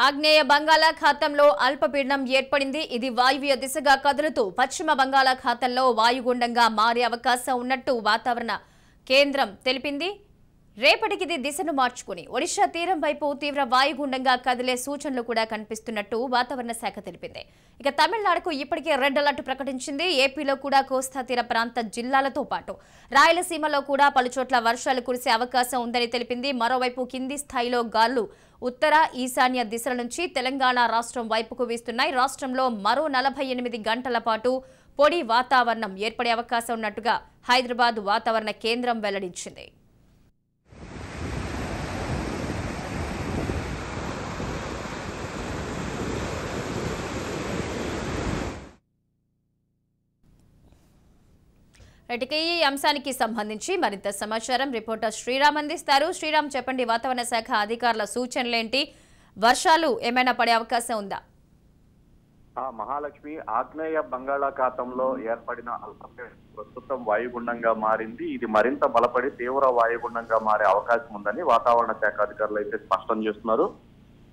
ఆగ్నేయ బంగాళాఖాతంలో అల్పపీడనం ఏర్పడింది. ఇది వాయువ్య దిశగా కదులుతూ పశ్చిమ బంగాళాఖాతంలో వాయుగుండంగా మారే అవకాశం ఉన్నట్టు వాతావరణ కేంద్రం తెలిపింది. రేపటికి ఇది దిశను మార్చుకుని ఒడిషా తీరం వైపు తీవ్ర వాయుగుండంగా కదిలే సూచనలు కూడా కనిపిస్తున్నట్టు వాతావరణ శాఖ తెలిపింది. ఇక తమిళనాడుకు ఇప్పటికే రెడ్ అలర్ట్ ప్రకటించింది. ఏపీలో కూడా కోస్తా తీర ప్రాంత జిల్లాలతో పాటు రాయలసీమలో కూడా పలుచోట్ల వర్షాలు కురిసే అవకాశం ఉందని తెలిపింది. మరోవైపు కింది స్థాయిలో గాలులు ఉత్తర ఈశాన్య దిశల నుంచి తెలంగాణ రాష్ట్రం వైపుకు వీస్తున్నాయి. రాష్ట్రంలో మరో 48 గంటల పాటు పొడి వాతావరణం ఏర్పడే అవకాశం ఉన్నట్టుగా హైదరాబాద్ వాతావరణ కేంద్రం వెల్లడించింది. ఈ అంశానికి సంబంధించి మరింత సమాచారం రిపోర్టర్ శ్రీరామ్ అందిస్తారు. శ్రీరామ్, చెప్పండి, వాతావరణ శాఖ అధికారుల సూచనలేంటి? వర్షాలు ఏమైనా పడే అవకాశం ఉందా? మహాలక్ష్మి, ఆగ్నేయ బంగాళాఖాతంలో ఏర్పడిన అల్పపీడనం ప్రస్తుతం వాయుగుండంగా మారింది. ఇది మరింత బలపడి తీవ్ర వాయుగుండంగా మారే అవకాశం ఉందని వాతావరణ శాఖ అధికారులు అయితే స్పష్టం చేస్తున్నారు.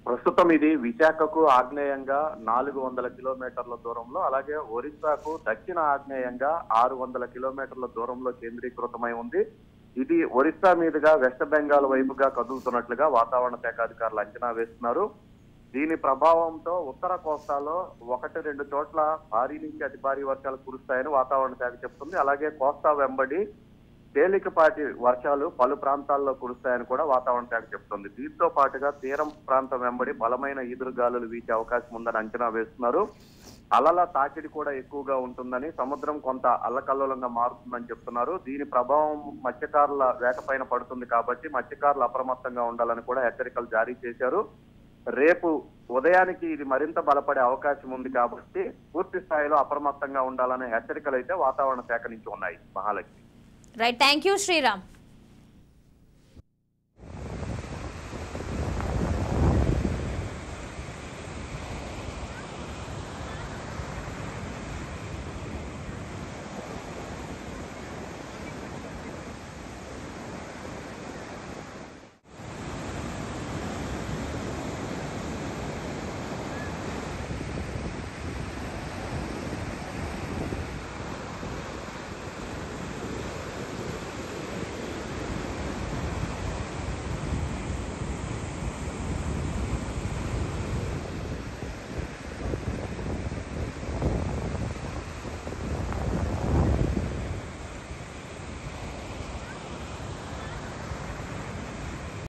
ప్రస్తుతం ఇది విశాఖకు ఆగ్నేయంగా 400 కిలోమీటర్ల దూరంలో, అలాగే ఒరిస్సాకు దక్షిణ ఆగ్నేయంగా 600 కిలోమీటర్ల దూరంలో కేంద్రీకృతమై ఉంది. ఇది ఒరిస్సా మీదుగా వెస్ట్ బెంగాల్ వైపుగా కదులుతున్నట్లుగా వాతావరణ శాఖ అధికారులు అంచనా వేస్తున్నారు. దీని ప్రభావంతో ఉత్తర కోస్తాలో 1-2 చోట్ల భారీ నుంచి అతి భారీ వర్షాలు కురుస్తాయని వాతావరణ శాఖ చెప్తుంది. అలాగే కోస్తా వెంబడి తేలికపాటి వర్షాలు పలు ప్రాంతాల్లో కురుస్తాయని కూడా వాతావరణ శాఖ చెప్తుంది. దీంతో పాటుగా తీరం ప్రాంతం వెంబడి బలమైన ఈదురుగాలులు వీచే అవకాశం ఉందని అంచనా వేస్తున్నారు. అలల తాకిడి కూడా ఎక్కువగా ఉంటుందని, సముద్రం కొంత అల్లకల్లోలంగా మారుతుందని చెప్తున్నారు. దీని ప్రభావం మత్స్యకారుల వేటపైన పడుతుంది కాబట్టి మత్స్యకారులు అప్రమత్తంగా ఉండాలని కూడా హెచ్చరికలు జారీ చేశారు. రేపు ఉదయానికి ఇది మరింత బలపడే అవకాశం ఉంది కాబట్టి పూర్తి స్థాయిలో అప్రమత్తంగా ఉండాలనే హెచ్చరికలు అయితే వాతావరణ శాఖ నుంచి ఉన్నాయి. Mahalakshmi. Right, thank you Sriram.